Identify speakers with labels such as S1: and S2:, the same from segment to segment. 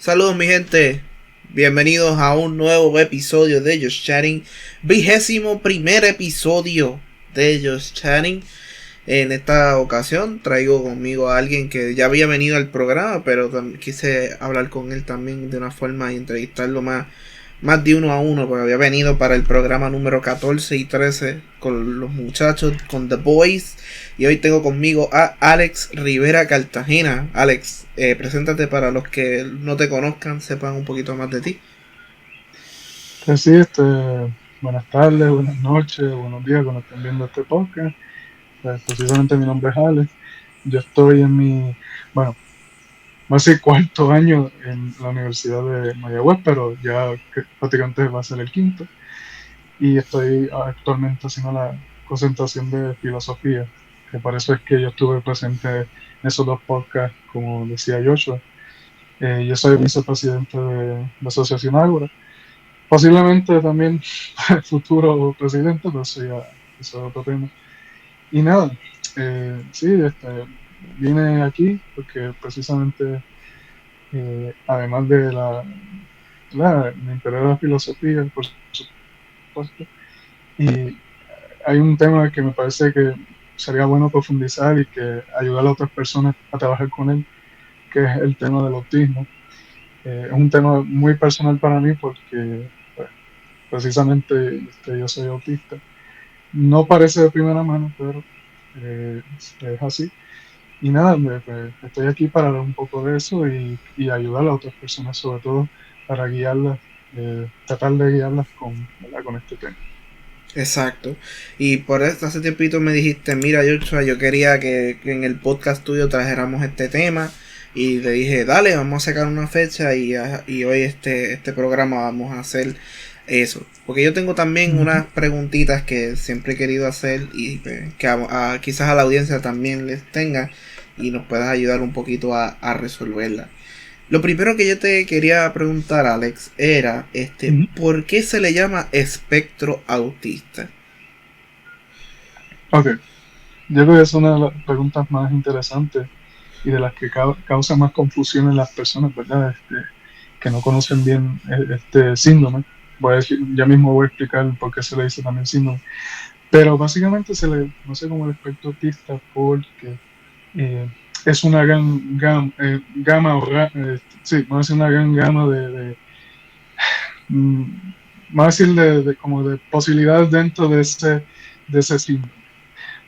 S1: Saludos mi gente, bienvenidos a un nuevo episodio de Just Chatting, 21º episodio de Just Chatting. En esta ocasión traigo conmigo a alguien que ya había venido al programa, pero quise hablar con él también de una forma y entrevistarlo más de uno a uno, porque había venido para el programa número 14 y 13 con los muchachos, con The Boys. Y hoy tengo conmigo a Alex Rivera Cartagena. Alex, preséntate para los que no te conozcan, sepan un poquito más de ti.
S2: Pues sí, buenas tardes, buenas noches, buenos días cuando estén viendo este podcast. Pues precisamente mi nombre es Alex. Yo estoy bueno, más de cuarto año en la Universidad de Mayagüez, pero ya que prácticamente va a ser el quinto. Y estoy actualmente haciendo la concentración de filosofía, que por eso es que yo estuve presente en esos dos podcasts, como decía Joshua. Yo soy vicepresidente de la Asociación Ágora. Posiblemente también el futuro presidente, pero eso es otro tema. Y nada, sí, vine aquí porque precisamente, además de me interesa la filosofía, por supuesto, y hay un tema que me parece que sería bueno profundizar y que ayudar a otras personas a trabajar con él, que es el tema del autismo. Es un tema muy personal para mí porque pues, precisamente yo soy autista. No parece de primera mano, pero es así. Y nada, estoy aquí para hablar un poco de eso y ayudar a otras personas, sobre todo para guiarlas, tratar de guiarlas ¿verdad? Con este tema.
S1: Exacto. Y por eso hace tiempito me dijiste, mira Joshua, yo quería que en el podcast tuyo trajéramos este tema. Y le dije, dale, vamos a sacar una fecha y hoy este programa vamos a hacer eso. Porque yo tengo también
S2: Ujú.
S1: unas preguntitas que siempre he querido hacer y que quizás a la audiencia también les tenga y nos puedas ayudar un poquito a resolverla. Lo primero que yo te quería preguntar, Alex, era
S2: Ujú.
S1: ¿por qué se le llama espectro autista?
S2: Ok, yo creo que es una de las preguntas más interesantes y de las que causa más confusión en las personas, ¿verdad? Que no conocen bien este síndrome. Ya mismo voy a explicar por qué se le dice también síndrome. Pero básicamente se le conoce como el espectro autista porque eh, es una gama, sí, vamos a decir una gran gama mm, vamos a decir como de posibilidades dentro de ese síndrome.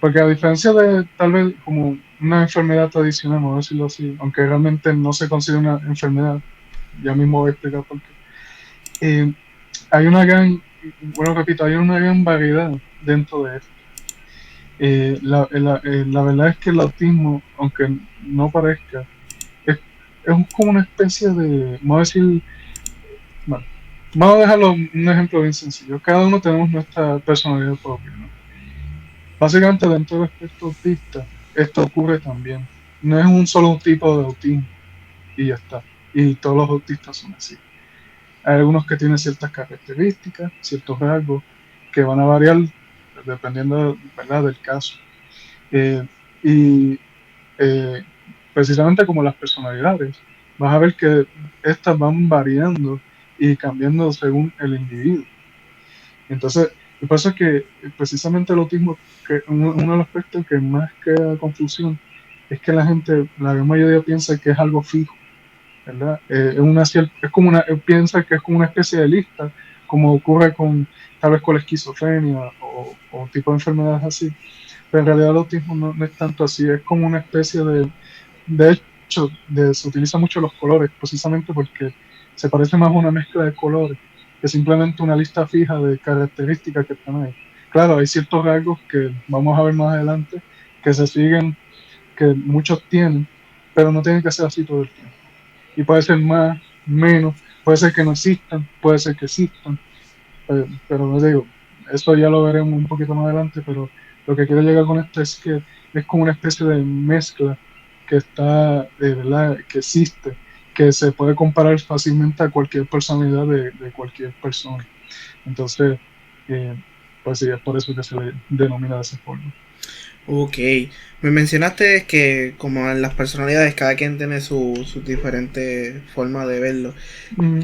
S2: Porque a diferencia de tal vez como una enfermedad tradicional, vamos a decirlo así, aunque realmente no se considera una enfermedad, ya mismo voy a explicar por qué. Eh, hay una gran, bueno, repito, hay una gran variedad dentro de esto. La verdad es que el autismo, aunque no parezca, es como una especie de, vamos a decir, bueno, vamos a dejarlo un ejemplo bien sencillo. Cada uno tenemos nuestra personalidad propia, ¿no? Básicamente dentro del espectro autista, esto ocurre también. No es un solo tipo de autismo y ya está. Y todos los autistas son así. Hay algunos que tienen ciertas características, ciertos rasgos que van a variar dependiendo, ¿verdad?, del caso. Eh, y eh, precisamente como las personalidades, vas a ver que estas van variando y cambiando según el individuo. Entonces, me pasa que precisamente el autismo, que uno de los aspectos que más crea confusión es que la gente, la gran mayoría piensa que es algo fijo, ¿verdad? Es como piensa que es como una especie de lista, como ocurre tal vez con la esquizofrenia o tipo de enfermedades así. Pero en realidad el autismo no es tanto así, es como una especie de hecho, se utilizan mucho los colores, precisamente porque se parece más a una mezcla de colores que simplemente una lista fija de características que están ahí. Claro, hay ciertos rasgos que vamos a ver más adelante que se siguen, que muchos tienen, pero no tienen que ser así todo el tiempo. Y puede ser más, menos, puede ser que no existan, puede ser que existan, pero no digo, eso ya lo veremos un poquito más adelante, pero lo que quiero llegar con esto es que es como una especie de mezcla que está, ¿verdad?, que existe, que se puede comparar fácilmente a cualquier personalidad de cualquier persona. Entonces, eh, pues sí, es por eso que se le denomina de esa forma.
S1: Ok, me mencionaste que como en las personalidades cada quien tiene su diferente forma de verlo.
S2: Mm,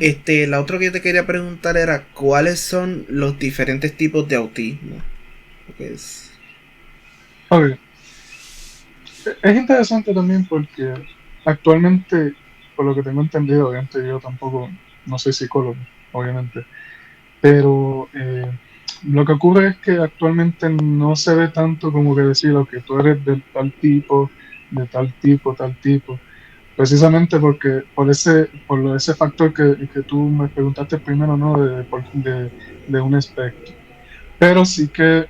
S1: La otra que te quería preguntar era cuáles son los diferentes tipos de autismo. Porque
S2: ok. Es interesante también porque actualmente, por lo que tengo entendido, obviamente yo tampoco no soy psicólogo, obviamente, pero lo que ocurre es que actualmente no se ve tanto como que decir, que tú eres de tal tipo, de tal tipo, tal tipo, precisamente porque por ese factor que tú me preguntaste primero, ¿no? De un espectro. Pero sí que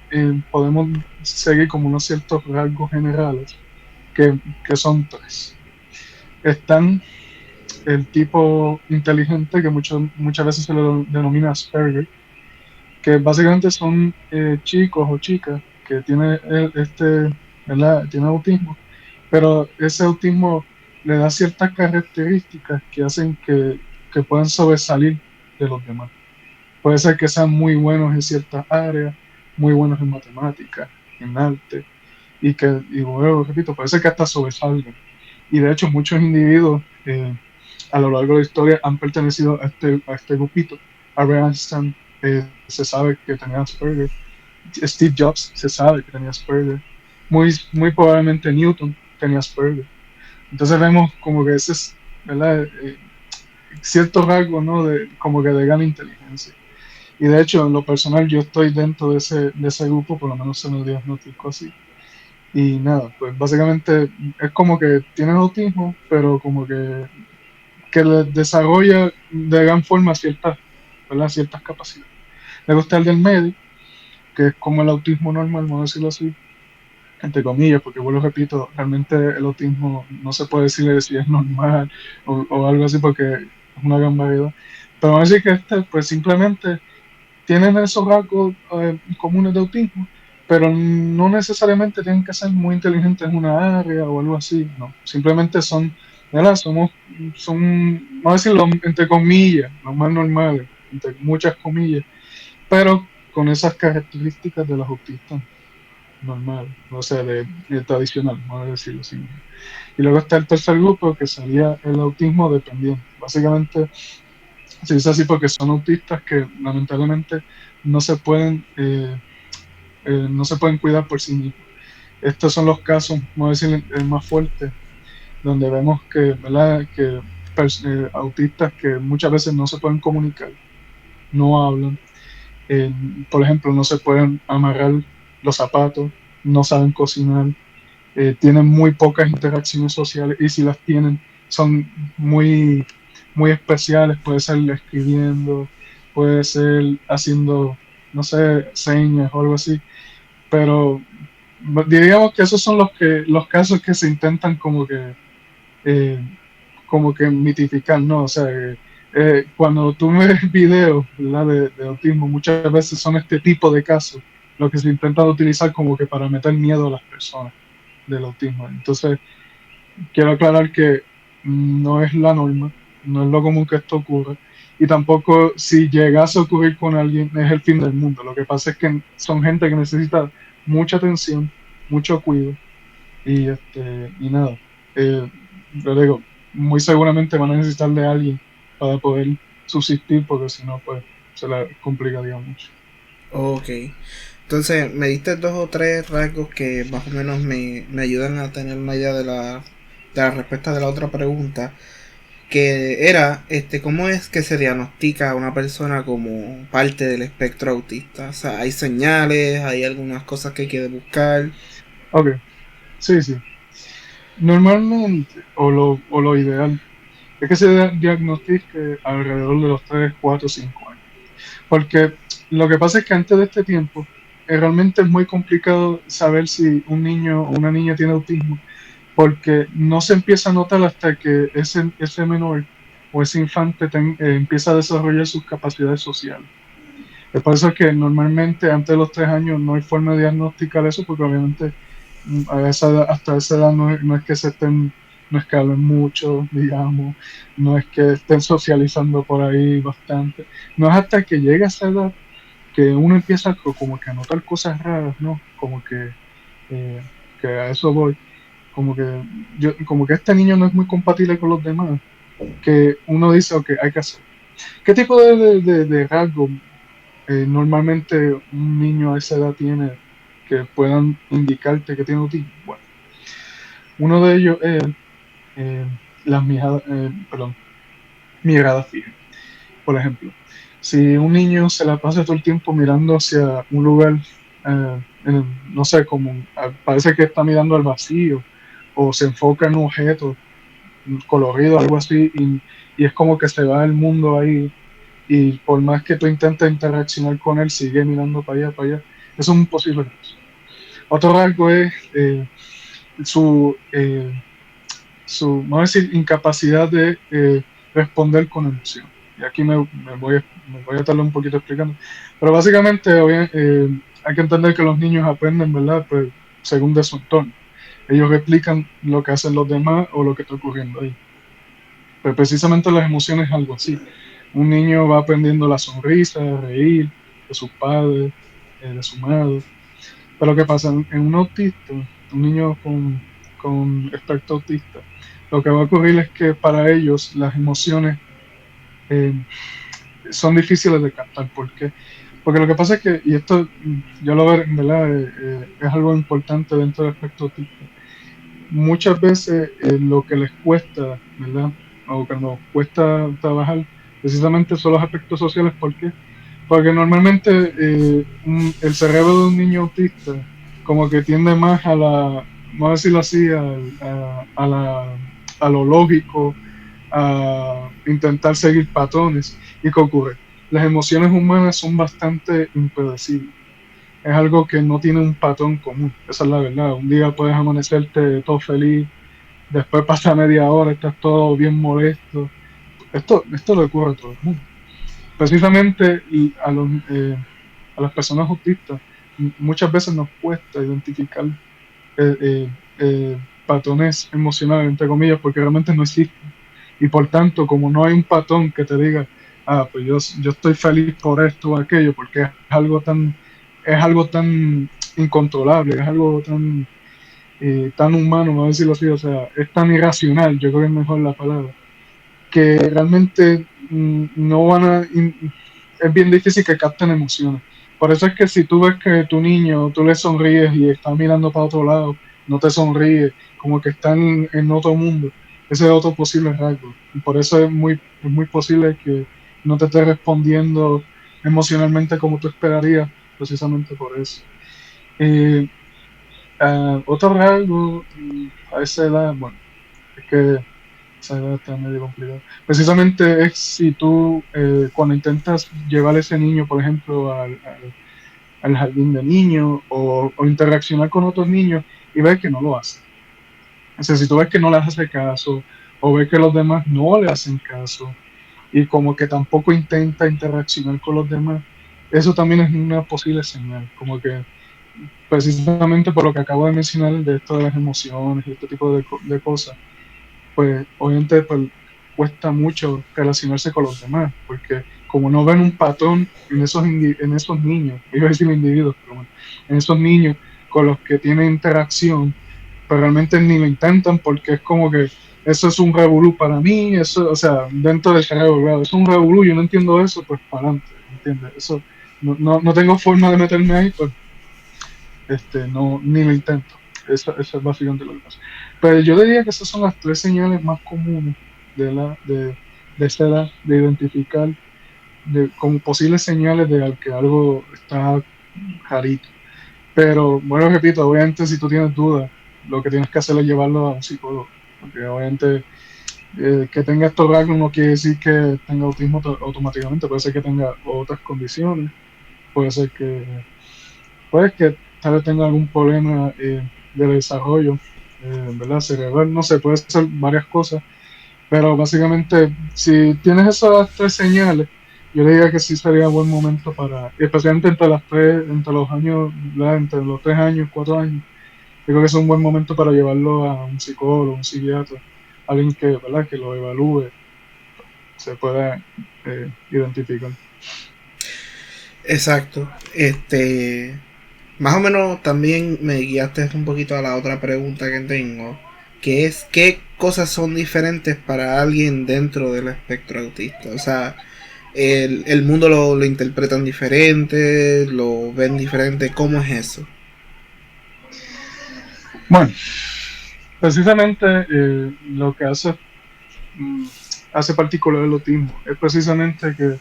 S2: podemos seguir como unos ciertos rasgos generales que son tres. Están el tipo inteligente, que muchas veces se lo denomina Asperger, que básicamente son chicos o chicas que tienen ¿verdad? Tienen autismo, pero ese autismo le da ciertas características que hacen que puedan sobresalir de los demás. Puede ser que sean muy buenos en ciertas áreas, muy buenos en matemáticas, en arte, y bueno, repito, puede ser que hasta sobresalgan. Y de hecho, muchos individuos a lo largo de la historia han pertenecido a este grupito. Albert Einstein se sabe que tenía Asperger. Steve Jobs se sabe que tenía Asperger. Muy probablemente Newton tenía Asperger. Entonces vemos como que ese es, ¿verdad? Cierto rasgo, ¿no? Como que de gran inteligencia. Y de hecho, en lo personal, yo estoy dentro de ese grupo, por lo menos se me diagnosticó así. Y nada, pues básicamente es como que tienen autismo, pero como que les desarrolla de gran forma ciertas, ¿verdad? Ciertas capacidades. Le gusta el del medio, que es como el autismo normal, vamos a decirlo así, entre comillas, porque vuelvo repito, realmente el autismo no se puede decirle si es normal o algo así, porque es una gran variedad. Pero vamos a decir que pues simplemente tienen esos rasgos comunes de autismo, pero no necesariamente tienen que ser muy inteligentes en una área o algo así, no. Simplemente son, ¿verdad? Son, vamos a decirlo entre comillas, los más normales, entre muchas comillas, pero con esas características de los autistas normales, o sea, de tradicional, vamos a decirlo así. Y luego está el tercer grupo, que sería el autismo dependiente. Básicamente se dice así porque son autistas que lamentablemente no se pueden, no se pueden cuidar por sí mismos. Estos son los casos, vamos a decir, el más fuerte, donde vemos que, ¿verdad? Que autistas que muchas veces no se pueden comunicar, no hablan, eh, por ejemplo, no se pueden amarrar los zapatos, no saben cocinar, tienen muy pocas interacciones sociales y si las tienen son muy especiales, puede ser escribiendo, puede ser haciendo, no sé, señas o algo así, pero diríamos que esos son los casos que se intentan eh, como que mitificar, ¿no? O sea, cuando tú ves videos, ¿verdad? De autismo, muchas veces son este tipo de casos los que se intentan utilizar como que para meter miedo a las personas del autismo. Entonces, quiero aclarar que no es la norma, no es lo común que esto ocurra, y tampoco si llegase a ocurrir con alguien es el fin del mundo. Lo que pasa es que son gente que necesita mucha atención, mucho cuidado, y nada. Yo digo, muy seguramente van a necesitar de alguien para poder subsistir, porque si no, pues se la complicaría mucho.
S1: ok. Entonces me diste dos o tres rasgos que más o menos me ayudan a tener una idea de la respuesta de la otra pregunta. Que era, ¿cómo es que se diagnostica a una persona como parte del espectro autista? O sea, hay señales, hay algunas cosas que hay que buscar.
S2: Ok, sí, sí. Normalmente, o lo ideal, es que se diagnostique alrededor de los 3 4 5 años. Porque lo que pasa es que antes de este tiempo, realmente es muy complicado saber si un niño o una niña tiene autismo, porque no se empieza a notar hasta que ese menor o ese infante empieza a desarrollar sus capacidades sociales. Es por eso que normalmente antes de los 3 años no hay forma de diagnosticar eso, porque obviamente hasta esa edad no es que no es que hablen mucho, digamos, no es que estén socializando por ahí bastante, no es hasta que llega esa edad que uno empieza como que a notar cosas raras, ¿no? Como que que a eso voy, como que este niño no es muy compatible con los demás, que uno dice, ok, hay que hacer. ¿Qué tipo de rasgos normalmente un niño a esa edad tiene que puedan indicarte que tiene autismo? Bueno, uno de ellos es eh, las miradas fijas. Por ejemplo, si un niño se la pasa todo el tiempo mirando hacia un lugar, no sé, parece que está mirando al vacío, o se enfoca en un objeto colorido, algo así, y es como que se va el mundo ahí, y por más que tú intentes interaccionar con él, sigue mirando para allá, para allá. Eso es un posible caso. Otro rasgo es su, eh, vamos a decir, incapacidad de responder con emoción. Y aquí me voy a tardar un poquito explicando. Pero básicamente hay que entender que los niños aprenden, ¿verdad? Pues según de su entorno. Ellos replican lo que hacen los demás o lo que está ocurriendo ahí. Pues precisamente las emociones es algo así. Un niño va aprendiendo la sonrisa, a reír de sus padres, de su madre. Pero ¿qué pasa? En un autista, un niño con espectro autista, lo que va a ocurrir es que para ellos las emociones eh, son difíciles de captar. ¿Por qué? Porque lo que pasa es que, y esto yo lo veo, ¿verdad? Es algo importante dentro del espectro autista. Muchas veces lo que les cuesta, ¿verdad? O que nos cuesta trabajar, precisamente son los aspectos sociales. ¿Por qué? Porque normalmente el cerebro de un niño autista como que tiende más vamos a decirlo así, a lo lógico, a intentar seguir patrones. ¿Y qué ocurre? Las emociones humanas son bastante impredecibles. Es algo que no tiene un patrón común, esa es la verdad. Un día puedes amanecerte todo feliz, después pasa media hora, estás todo bien molesto. Esto le ocurre a todo el mundo. Precisamente a las personas autistas muchas veces nos cuesta identificar patrones emocionales, entre comillas, porque realmente no existen. Y por tanto, como no hay un patrón que te diga, pues yo estoy feliz por esto o aquello, porque es algo tan incontrolable, es algo tan humano, vamos a decirlo así, o sea, es tan irracional, yo creo que es mejor la palabra, que realmente no van a, es bien difícil que capten emociones. Por eso es que si tú ves que tu niño, tú le sonríes y está mirando para otro lado, no te sonríe, como que está en otro mundo, ese es otro posible rasgo. Y por eso es muy posible que no te esté respondiendo emocionalmente como tú esperarías, precisamente por eso. Eh, Otro rasgo a esa edad, bueno, es que esa edad está medio complicado. Precisamente es si tú, cuando intentas llevar a ese niño, por ejemplo, al jardín de niños o interaccionar con otros niños y ves que no lo hace. O sea, si tú ves que no le hace caso o ves que los demás no le hacen caso y como que tampoco intenta interaccionar con los demás, eso también es una posible señal, como que precisamente por lo que acabo de mencionar de esto de las emociones y este tipo de cosas, pues obviamente pues, cuesta mucho relacionarse con los demás, porque como no ven un patrón en esos niños, iba a decir individuos, pero bueno, en esos niños con los que tienen interacción, pues realmente ni lo intentan porque es como que eso es un revolú para mí, eso, o sea, dentro del cerebro, claro, es un revolú, yo no entiendo eso, pues para adelante, ¿entiendes? Eso, no tengo forma de meterme ahí, pues no, ni lo intento. Eso es básicamente lo que pasa. Pero yo diría que esas son las tres señales más comunes de esta edad, de identificar como posibles señales de que algo está rarito. Pero, bueno, repito, obviamente si tú tienes dudas, lo que tienes que hacer es llevarlo a un psicólogo. Porque obviamente que tenga estos rasgos no quiere decir que tenga autismo automáticamente, puede ser que tenga otras condiciones, puede ser que tal vez tenga algún problema de desarrollo, ¿verdad? Cerebral, no sé, puede ser varias cosas, pero básicamente si tienes esas tres señales, yo diría que sí sería buen momento especialmente entre los años, ¿verdad? Entre los 3 años, 4 años, yo creo que es un buen momento para llevarlo a un psicólogo, un psiquiatra, alguien que, ¿verdad? Que lo evalúe, se pueda identificar.
S1: Exacto. más o menos también me guiaste un poquito a la otra pregunta que tengo, que es qué cosas son diferentes para alguien dentro del espectro autista. O sea, el mundo lo interpretan diferente, lo ven diferente, ¿cómo es eso?
S2: Bueno, precisamente lo que mm, hace particular el autismo es precisamente que,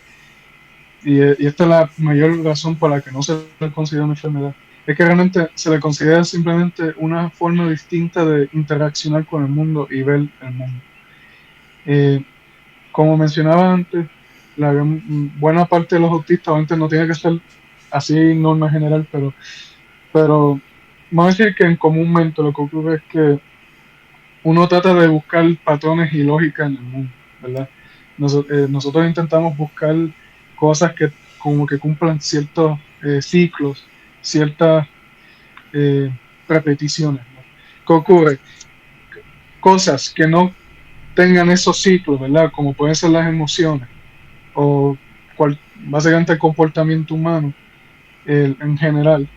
S2: y esta es la mayor razón por la que no se le considera una enfermedad, es que realmente se le considera simplemente una forma distinta de interaccionar con el mundo y ver el mundo. Eh, Como mencionaba antes, buena parte de los autistas obviamente no tiene que ser así norma general, pero vamos a decir que en comúnmente lo que ocurre es que uno trata de buscar patrones y lógica en el mundo, ¿verdad? Nosotros intentamos buscar cosas que como que cumplan ciertos ciclos, ciertas eh, repeticiones, ¿no? ¿Qué ocurre? Cosas que no tengan esos ciclos, ¿verdad? Como pueden ser las emociones o básicamente el comportamiento humano en general,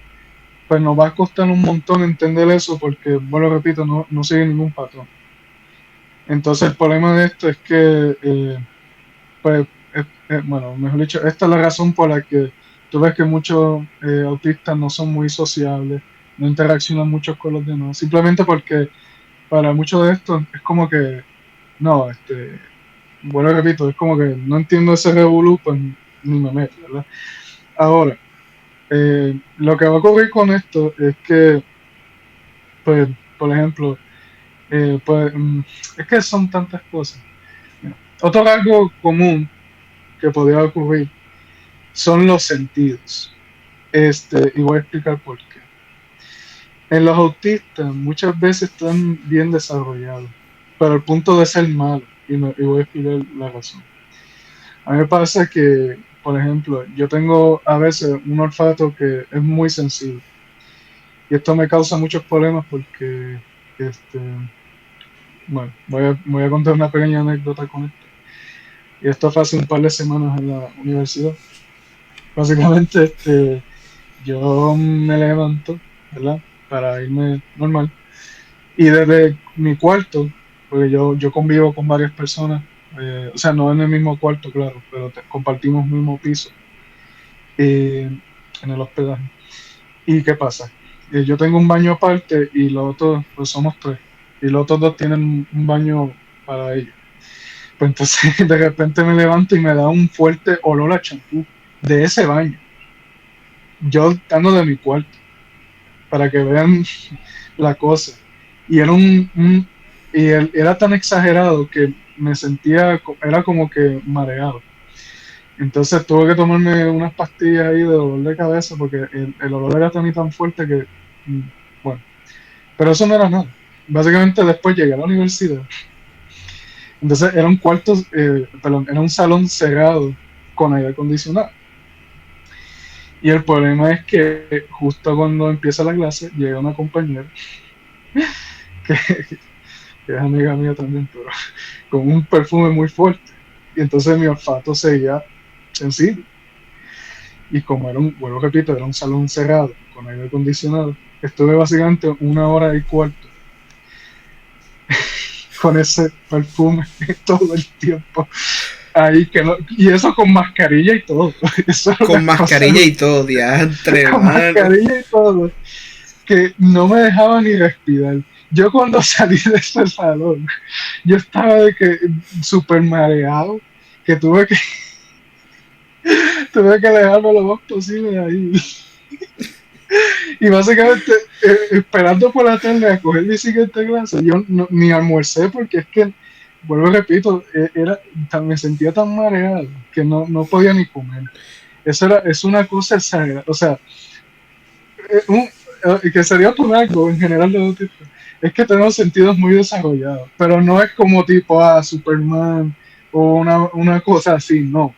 S2: pues nos va a costar un montón entender eso porque, bueno, repito, no sigue ningún patrón. Entonces el problema de esto es que, pues, bueno, mejor dicho, esta es la razón por la que tú ves que muchos autistas no son muy sociables, no interaccionan mucho con los demás, simplemente porque para muchos de estos es como que, no, bueno, repito, es como que no entiendo ese revolú, pues ni me meto, ¿verdad? Ahora, lo que va a ocurrir con esto es que, pues, por ejemplo, pues, es que son tantas cosas. Mira, otro rasgo común que podría ocurrir son los sentidos. Y voy a explicar por qué. En los autistas muchas veces están bien desarrollados, pero al punto de ser malos, y voy a explicar la razón. A mí me pasa que, por ejemplo, yo tengo a veces un olfato que es muy sensible. Y esto me causa muchos problemas porque, este, bueno, voy a contar una pequeña anécdota con esto. Y esto fue hace un par de semanas en la universidad. Básicamente, yo me levanto, ¿verdad? Para irme normal. Y desde mi cuarto, porque yo convivo con varias personas, o sea, no en el mismo cuarto, claro, pero compartimos mismo piso en el hospedaje. ¿Y qué pasa? Yo tengo un baño aparte y los otros, pues somos tres. Y los otros dos tienen un baño para ellos. Pues entonces de repente me levanto y me da un fuerte olor a champú de ese baño. Yo estando de mi cuarto, para que vean la cosa. Y era tan exagerado que me sentía, era como que mareado. Entonces tuve que tomarme unas pastillas ahí de dolor de cabeza porque el olor era tan y tan fuerte que, mm, bueno, pero eso no era nada. Básicamente después llegué a la universidad. Entonces era un cuarto, perdón, era un salón cerrado con aire acondicionado. Y el problema es que justo cuando empieza la clase llega una compañera que, que es amiga mía también, pero con un perfume muy fuerte. Y entonces mi olfato seguía sensible. Y como bueno, repito, era un salón cerrado con aire acondicionado, estuve básicamente 1 hora y cuarto con ese perfume todo el tiempo. Ahí que y eso con mascarilla y todo. Eso
S1: con mascarilla y todo, diantre,
S2: con
S1: mano.
S2: mascarilla y todo. Que no me dejaba ni respirar. Yo cuando salí de ese salón, yo estaba de que súper mareado, que tuve que alejarme lo más posible de ahí. Y básicamente, esperando por la tarde a coger mi siguiente clase, yo ni almorcé porque es que, vuelvo y repito, me sentía tan mareado que no podía ni comer. Es una cosa exagerada. O sea, que sería otro rasgo en general de autismo, es que tenemos sentidos muy desarrollados, pero no es como tipo Superman o una cosa así, no.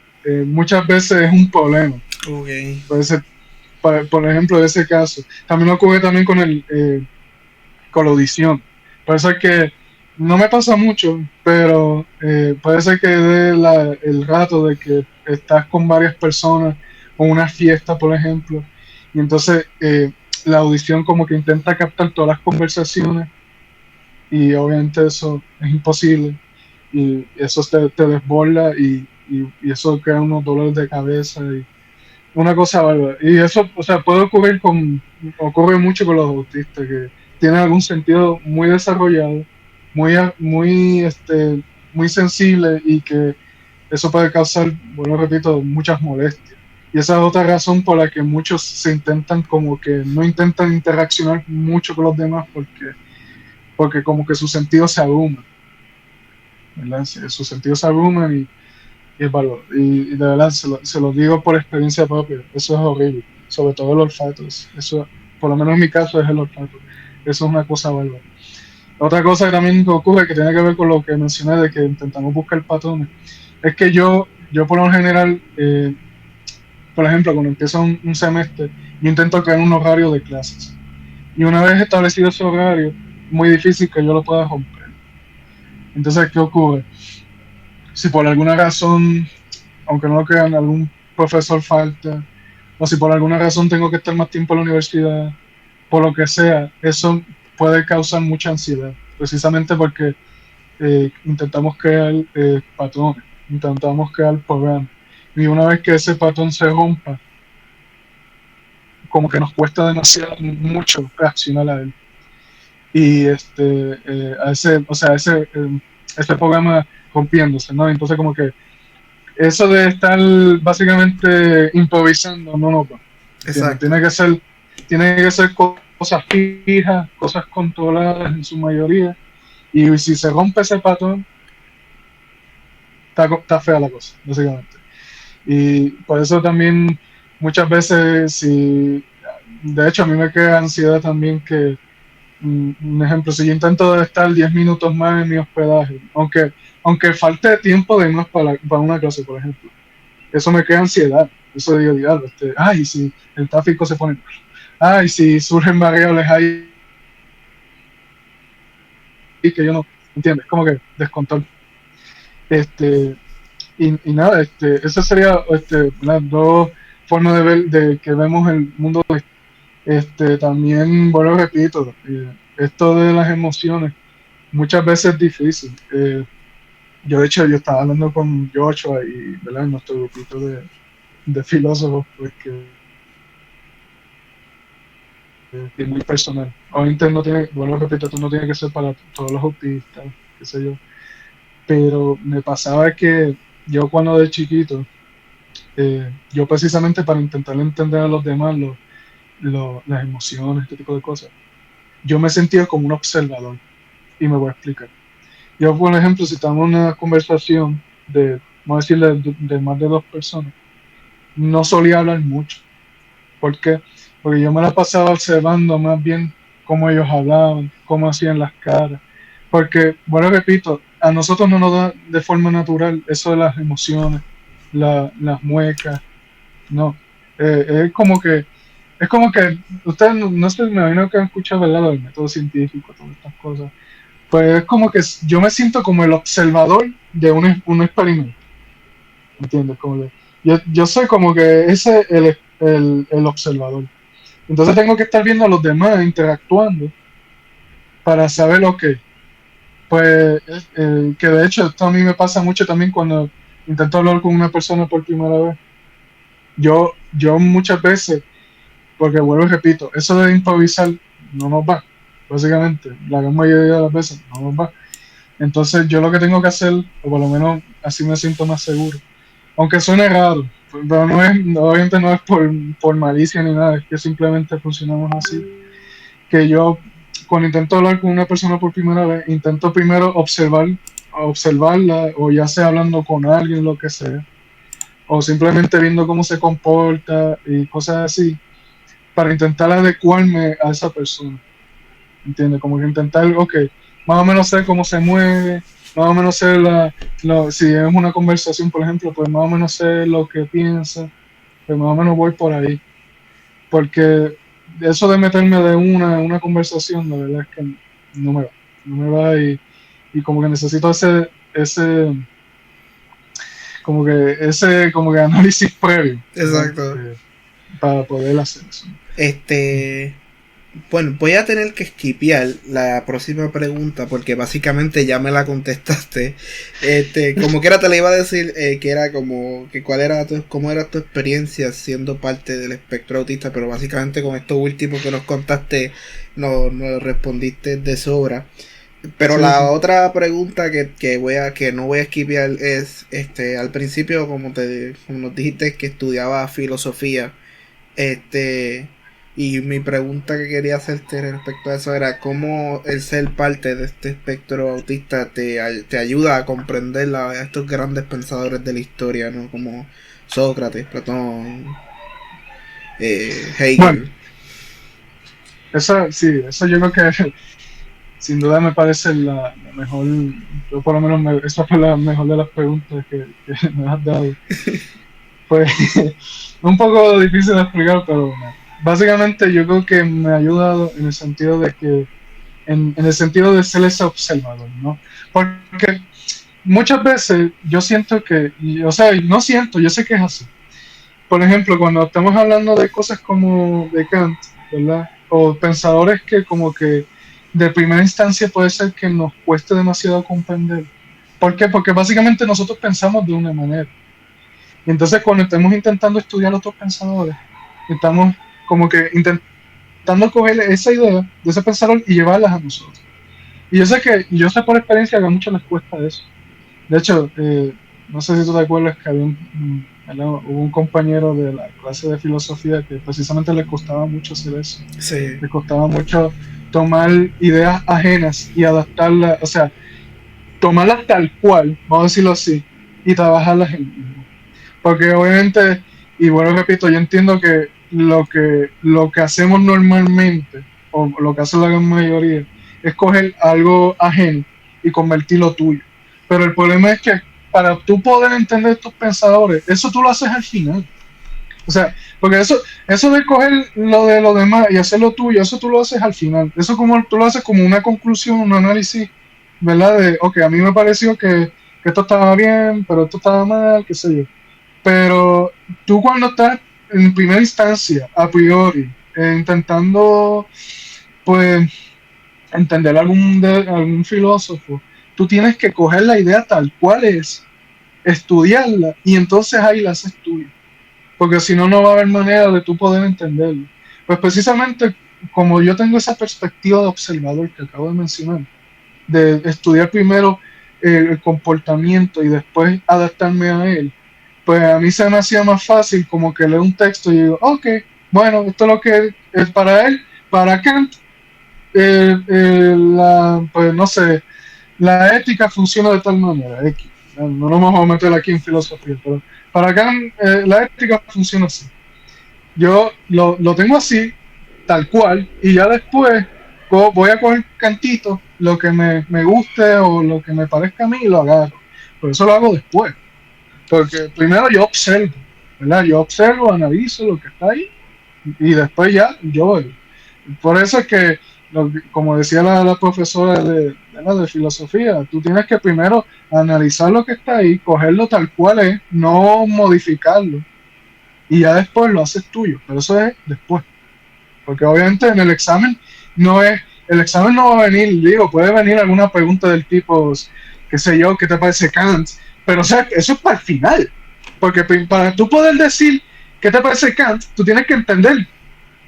S2: Muchas veces es un problema.
S1: Okay.
S2: Puede ser, por ejemplo, de ese caso. También ocurre también con la audición. Puede ser que no me pasa mucho, pero puede ser que dé el rato de que estás con varias personas o una fiesta, por ejemplo, y entonces la audición como que intenta captar todas las conversaciones y obviamente eso es imposible y eso te desborda y eso crea unos dolores de cabeza y una cosa bárbara. Y eso, o sea, ocurre mucho con los autistas que tienen algún sentido muy desarrollado, muy sensible y que eso puede causar, bueno, repito, muchas molestias. Y esa es otra razón por la que muchos se intentan como que no intentan interaccionar mucho con los demás porque como que sus sentidos se abruman, ¿verdad? Sus sentidos se abruman y es bárbaro. Y de verdad se lo digo por experiencia propia, eso es horrible, sobre todo el olfato. Eso, por lo menos en mi caso, es el olfato. Eso es una cosa bárbara. Otra cosa que también ocurre, que tiene que ver con lo que mencioné, de que intentamos buscar patrones, es que yo por lo general, por ejemplo, cuando empiezo un semestre, yo intento crear un horario de clases. Y una vez establecido ese horario, es muy difícil que yo lo pueda romper. Entonces, ¿qué ocurre? Si por alguna razón, aunque no lo crean, algún profesor falta, o si por alguna razón tengo que estar más tiempo en la universidad, por lo que sea, eso puede causar mucha ansiedad, precisamente porque intentamos crear patrones, intentamos crear programas. Y una vez que ese patrón se rompa, como que nos cuesta demasiado mucho reaccionar a él. Y ese programa rompiéndose, ¿no? Entonces como que eso de estar básicamente improvisando no nos va.
S1: Exacto.
S2: Tiene que ser cosas fijas, cosas controladas en su mayoría. Y si se rompe ese patrón, está fea la cosa, básicamente. Y por eso también muchas veces, de hecho a mí me crea ansiedad también que, un ejemplo, si yo intento estar 10 minutos más en mi hospedaje, aunque falte tiempo de más para una clase, por ejemplo, eso me crea ansiedad. Eso digo, diablo, ay, si el tráfico se pone mal, ay, si surgen variables ahí que yo no entiendo, es como que descontrol. Este, y nada, esa sería las dos formas de ver de que vemos el mundo. También, bueno, repito, esto de las emociones muchas veces es difícil. Yo, de hecho, yo estaba hablando con Joshua y, ¿verdad? En nuestro grupito de filósofos, porque es muy personal. Obviamente no tiene, bueno, repito, esto no tiene que ser para todos los autistas, qué sé yo. Pero me pasaba que yo cuando de chiquito, yo precisamente para intentar entender a los demás las emociones, este tipo de cosas, yo me sentía como un observador. Y me voy a explicar. Yo, por ejemplo, si estamos en una conversación vamos a decirle, de más de dos personas, no solía hablar mucho. ¿Por qué? Porque yo me la pasaba observando más bien cómo ellos hablaban, cómo hacían las caras. Porque, bueno, repito, a nosotros no nos da de forma natural eso de las emociones, las muecas, no. Es como que, ustedes no sé, me imagino que han escuchado, ¿verdad? El método científico, todas estas cosas. Pues es como que yo me siento como el observador de un experimento, ¿entiendes? Yo soy como que ese el observador. Entonces tengo que estar viendo a los demás interactuando para saber lo que. Pues que de hecho esto a mí me pasa mucho también cuando intento hablar con una persona por primera vez. Yo muchas veces, porque vuelvo y repito, eso de improvisar no nos va, básicamente, la gran mayoría de las veces no nos va. Entonces yo lo que tengo que hacer, o por lo menos así me siento más seguro, aunque suene raro, pero obviamente no es por malicia ni nada, es que simplemente funcionamos así, que yo cuando intento hablar con una persona por primera vez, intento primero observarla, o ya sea hablando con alguien, lo que sea, o simplemente viendo cómo se comporta y cosas así, para intentar adecuarme a esa persona. ¿Entiendes? Como que intentar, ok, más o menos sé cómo se mueve, más o menos sé si es una conversación, por ejemplo, pues más o menos sé lo que piensa, pues más o menos voy por ahí. Porque eso de meterme de una conversación, la verdad es que no me va y como que necesito como que análisis previo, ¿verdad?
S1: Exacto.
S2: Para poder hacer eso.
S1: Este, Bueno, voy a tener que skipear la próxima pregunta porque básicamente ya me la contestaste. Como que era te la iba a decir que era como que cómo era tu experiencia siendo parte del espectro autista, pero básicamente con esto último que nos contaste no respondiste de sobra. Pero
S2: Sí,
S1: la
S2: sí.
S1: otra pregunta que no voy a skipear es al principio como nos dijiste que estudiaba filosofía. Este, y mi pregunta que quería hacerte respecto a eso era cómo el ser parte de este espectro autista te ayuda a comprender a estos grandes pensadores de la historia, ¿no? Como Sócrates, Platón,
S2: Bueno,
S1: Hegel.
S2: eso sí, eso yo creo que sin duda me parece la mejor, yo por lo menos esa fue la mejor de las preguntas que me has dado. Pues un poco difícil de explicar, pero bueno, básicamente yo creo que me ha ayudado en el sentido de que, en el sentido de ser ese observador, ¿no? Porque muchas veces yo siento que, o sea, no siento, yo sé que es así. Por ejemplo, cuando estamos hablando de cosas como de Kant, ¿verdad? O pensadores que como que de primera instancia puede ser que nos cueste demasiado comprender. ¿Por qué? Porque básicamente nosotros pensamos de una manera. Y entonces cuando estamos intentando estudiar a otros pensadores, estamos como que intentando coger esa idea de ese pensador y llevarlas a nosotros. Y yo sé por experiencia que a muchos les cuesta eso. De hecho, no sé si tú te acuerdas que ¿verdad? Hubo un compañero de la clase de filosofía que precisamente le costaba mucho hacer eso.
S1: Sí,
S2: Le costaba mucho tomar ideas ajenas y adaptarlas, o sea, tomarlas tal cual, vamos a decirlo así, y trabajarlas en mismo. Porque obviamente, y bueno, repito, yo entiendo que lo que hacemos normalmente, o lo que hace la gran mayoría, es coger algo ajeno y convertirlo tuyo. Pero el problema es que para tú poder entender tus pensadores, eso tú lo haces al final. O sea, porque eso de coger lo de los demás y hacerlo tuyo, eso tú lo haces al final. Eso como tú lo haces como una conclusión, un análisis, ¿verdad? De, ok, a mí me pareció que esto estaba bien, pero esto estaba mal, qué sé yo. Pero tú cuando estás en primera instancia, a priori, intentando, pues, entender algún filósofo, tú tienes que coger la idea tal cual es, estudiarla y entonces ahí la haces tuya. Porque si no, no va a haber manera de tú poder entenderlo. Pues precisamente como yo tengo esa perspectiva de observador que acabo de mencionar, de estudiar primero el comportamiento y después adaptarme a él, pues a mí se me hacía más fácil como que leer un texto y digo, ok, bueno, esto es lo que es para él, para Kant, pues no sé, la ética funciona de tal manera, X. No nos vamos a meter aquí en filosofía, pero para Kant la ética funciona así. Yo lo tengo así, tal cual, y ya después voy a coger cantito, lo que me guste o lo que me parezca a mí y lo agarro. Por eso lo hago después. Porque primero yo observo, ¿verdad? Yo observo, analizo lo que está ahí y después ya yo voy. Por eso es que, como decía la profesora de filosofía, tú tienes que primero analizar lo que está ahí, cogerlo tal cual es, no modificarlo, y ya después lo haces tuyo, pero eso es después. Porque obviamente en el examen el examen no va a venir, digo, puede venir alguna pregunta del tipo, qué sé yo, ¿qué te parece Kant? Pero o sea, eso es para el final. Porque para tú poder decir qué te parece Kant, tú tienes que entender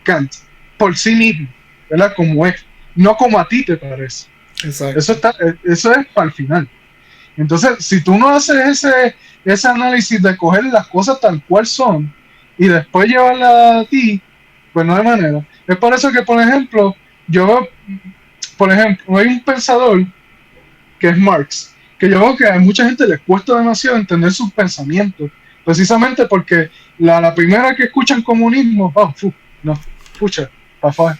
S2: Kant por sí mismo, ¿verdad? Como es, no como a ti te parece.
S1: exacto.
S2: Eso es para el final. Entonces, si tú no haces ese análisis de coger las cosas tal cual son y después llevarla a ti, pues no hay manera. Es por eso que, por ejemplo, hay un pensador que es Marx, que yo veo que a mucha gente les cuesta demasiado entender sus pensamientos, precisamente porque la primera que escuchan comunismo, no, pucha, pa' afuera.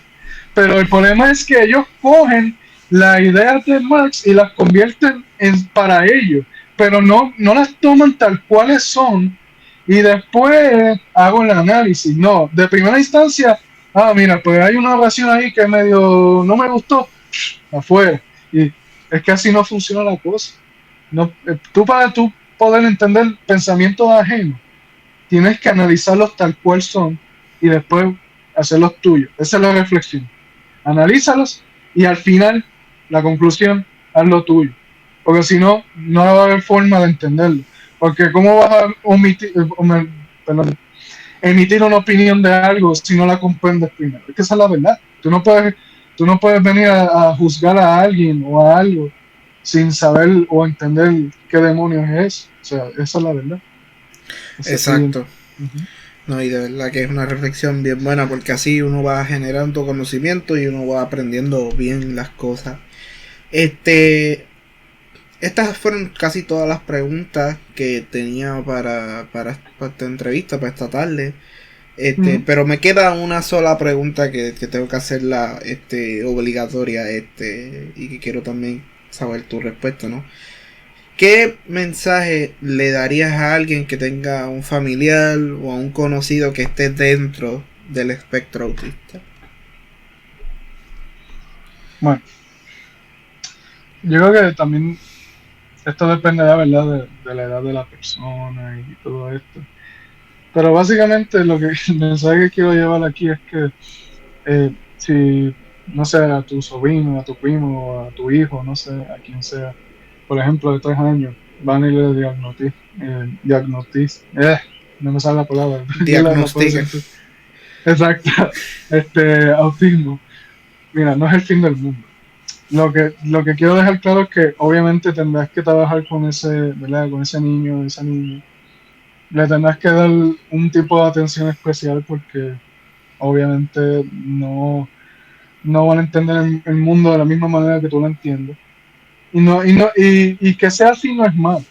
S2: Pero el problema es que ellos cogen las ideas de Marx y las convierten para ellos, pero no las toman tal cuales son y después hago el análisis. No, de primera instancia, mira, pues hay una oración ahí que medio no me gustó, afuera. Y es que así no funciona la cosa. No, para tú poder entender pensamientos ajenos, tienes que analizarlos tal cual son y después hacerlos tuyos. Esa es la reflexión. analízalos y al final, la conclusión, haz lo tuyo. Porque si no, no va a haber forma de entenderlo. Porque ¿cómo vas a perdón, emitir una opinión de algo si no la comprendes primero? Es que esa es la verdad. Tú no puedes venir a juzgar a alguien o a algo sin saber o entender qué demonios es. O sea, esa es la verdad.
S1: Exacto.
S2: Uh-huh.
S1: No, y de verdad que es una reflexión bien buena porque así uno va generando conocimiento y uno va aprendiendo bien las cosas. Estas fueron casi todas las preguntas que tenía para esta entrevista, para esta tarde.
S2: Uh-huh.
S1: Pero me queda una sola pregunta que tengo que hacerla obligatoria y que quiero también saber tu respuesta, ¿no? ¿Qué mensaje le darías a alguien que tenga un familiar o a un conocido que esté dentro del espectro autista?
S2: Bueno, yo creo que también esto dependerá, ¿verdad?, de la edad de la persona y todo esto. Pero básicamente el mensaje que quiero llevar aquí es que si, no sé, a tu sobrino, a tu primo, a tu hijo, no sé, a quien sea, por ejemplo, de 3 años, van y le no me sale la palabra, yo la puedo
S1: Diagnostica.
S2: decir tú. Exacto, autismo. Mira, no es el fin del mundo. Lo que quiero dejar claro es que obviamente tendrás que trabajar con ese, ¿verdad?, con ese niño, esa niña. Le tendrás que dar un tipo de atención especial porque obviamente no van a entender el mundo de la misma manera que tú lo entiendes. Y que sea así no es malo,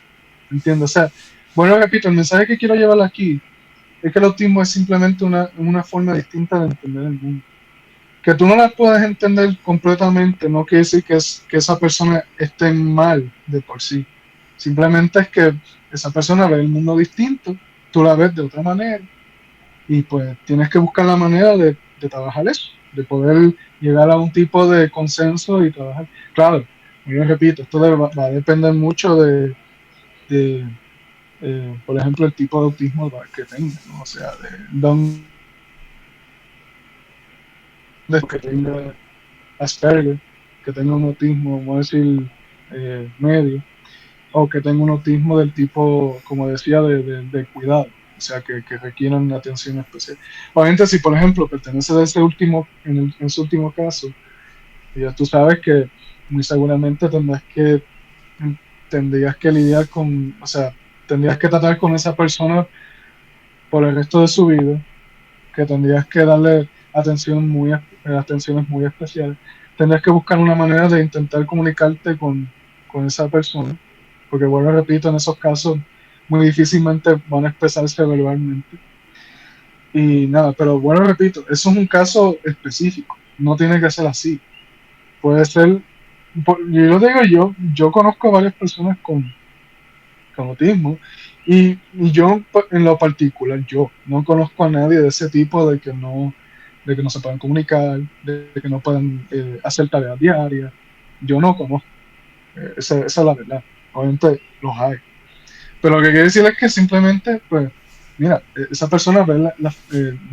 S2: ¿entiendes? O sea, bueno, repito, el mensaje que quiero llevar aquí es que el autismo es simplemente una forma distinta de entender el mundo. Que tú no la puedas entender completamente no quiere decir que esa persona esté mal de por sí. Simplemente es que esa persona ve el mundo distinto, tú la ves de otra manera y pues tienes que buscar la manera de trabajar eso, de poder llegar a un tipo de consenso y trabajar. Claro, yo repito, esto va a depender mucho de, por ejemplo, el tipo de autismo que tenga, ¿no? O sea, de dónde que tenga Asperger, que tenga un autismo, vamos a decir, medio, o que tenga un autismo del tipo, como decía, de cuidado, o sea, que requieran atención especial. Obviamente, si por ejemplo pertenece a ese último, en ese último caso, ya tú sabes que muy seguramente tendrías que lidiar con, o sea, tendrías que tratar con esa persona por el resto de su vida, que tendrías que darle atenciones muy especiales. Tendrías que buscar una manera de intentar comunicarte con esa persona, porque bueno, repito, en esos casos muy difícilmente van a expresarse verbalmente. Y nada, pero bueno, repito, eso es un caso específico, no tiene que ser así. Puede ser, yo lo digo yo conozco a varias personas con autismo y yo en lo particular, yo no conozco a nadie de ese tipo de que no se puedan comunicar, de que no puedan hacer tareas diarias. Yo no conozco, esa es la verdad. Obviamente los hay. Pero lo que quiero decir es que simplemente, pues, mira, esa persona ve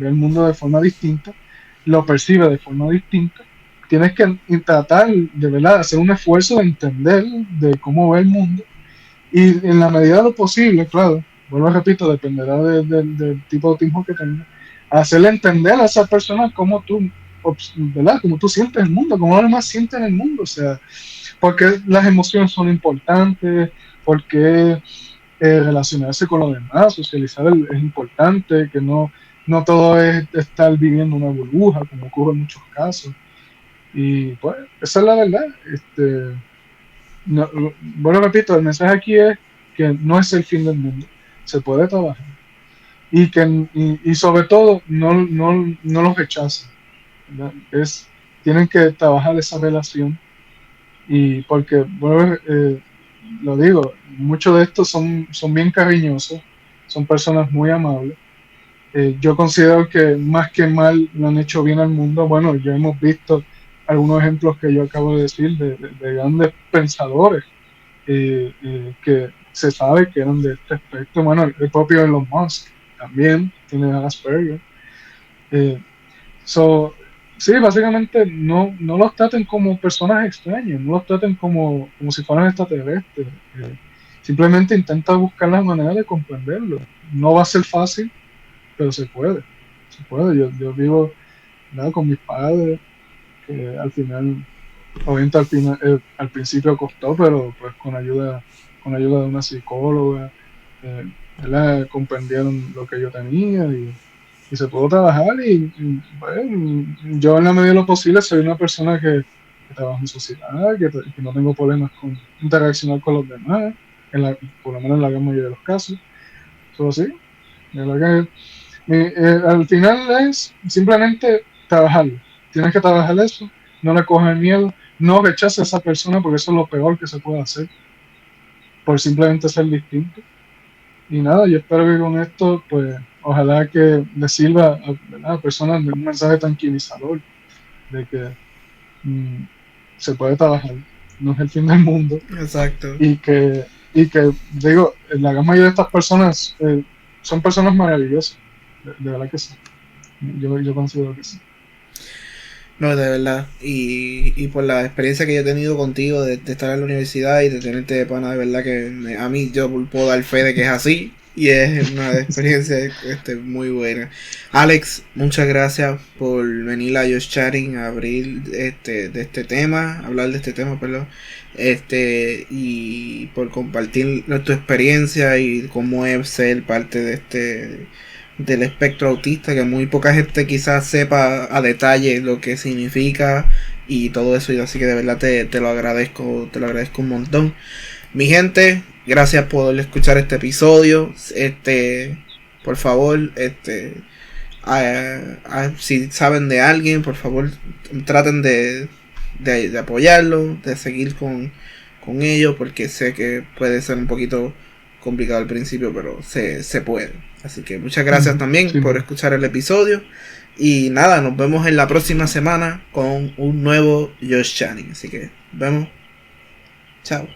S2: el mundo de forma distinta, lo percibe de forma distinta. Tienes que tratar de verdad hacer un esfuerzo de entender de cómo ve el mundo y en la medida de lo posible, claro, vuelvo a repito, dependerá del tipo de autismo que tenga, hacerle entender a esa persona cómo tú, ¿verdad? Cómo tú sientes el mundo, cómo los demás sienten el mundo, o sea, porque las emociones son importantes, porque relacionarse con los demás, socializar es importante, que no todo es estar viviendo una burbuja, como ocurre en muchos casos. Y pues, esa es la verdad. No, bueno, repito, el mensaje aquí es que no es el fin del mundo, se puede trabajar y sobre todo no los rechacen, ¿verdad? Tienen que trabajar esa relación y porque, bueno, lo digo, muchos de estos son bien cariñosos, son personas muy amables. Yo considero que más que mal lo han hecho bien al mundo. Bueno, ya hemos visto algunos ejemplos que yo acabo de decir de grandes pensadores que se sabe que eran de este aspecto. Bueno, el propio Elon Musk también tiene Asperger. Eh, so, Sí, básicamente no los traten como personas extrañas, no los traten como si fueran extraterrestres. Simplemente intenta buscar la manera de comprenderlo. No va a ser fácil, pero se puede. Se puede. Yo vivo, ¿verdad?, con mis padres, que al final, obviamente al principio costó, pero pues con ayuda de una psicóloga, ¿verdad?, comprendieron lo que yo tenía y se pudo trabajar bueno, yo en la medida de lo posible soy una persona que trabaja en sociedad, que no tengo problemas con interaccionar con los demás, por lo menos en la gran mayoría de los casos. Eso sí, de verdad que al final es simplemente trabajarlo. Tienes que trabajar eso, no le cojas miedo, no rechaces a esa persona porque eso es lo peor que se puede hacer por simplemente ser distinto. Y nada, yo espero que con esto, pues, ojalá que le sirva ¿verdad?, a personas de un mensaje tranquilizador de que mm, se puede trabajar, no es el fin del mundo.
S1: Exacto.
S2: Y que digo, la gran mayoría de estas personas son personas maravillosas, de verdad que sí. Yo considero que sí.
S1: No, de verdad. Y por la experiencia que yo he tenido contigo de estar en la universidad y de tenerte de pana, de verdad que a mí yo puedo dar fe de que es así. Y es una experiencia muy buena. Alex, muchas gracias por venir a Just Chatting a abrir de este tema, hablar de este tema, perdón. Y por compartir tu experiencia y cómo es ser parte del espectro autista, que muy poca gente quizás sepa a detalle lo que significa y todo eso, y así que de verdad te lo agradezco un montón. Mi gente, gracias por escuchar este episodio. Por favor, si saben de alguien, por favor, traten de apoyarlo, de seguir con ello, porque sé que puede ser un poquito complicado al principio, pero se puede. Así que muchas gracias también
S2: Sí,
S1: por escuchar el episodio. Y nada, nos vemos en la próxima semana con un nuevo Josh Channing. Así que, vemos. Chao.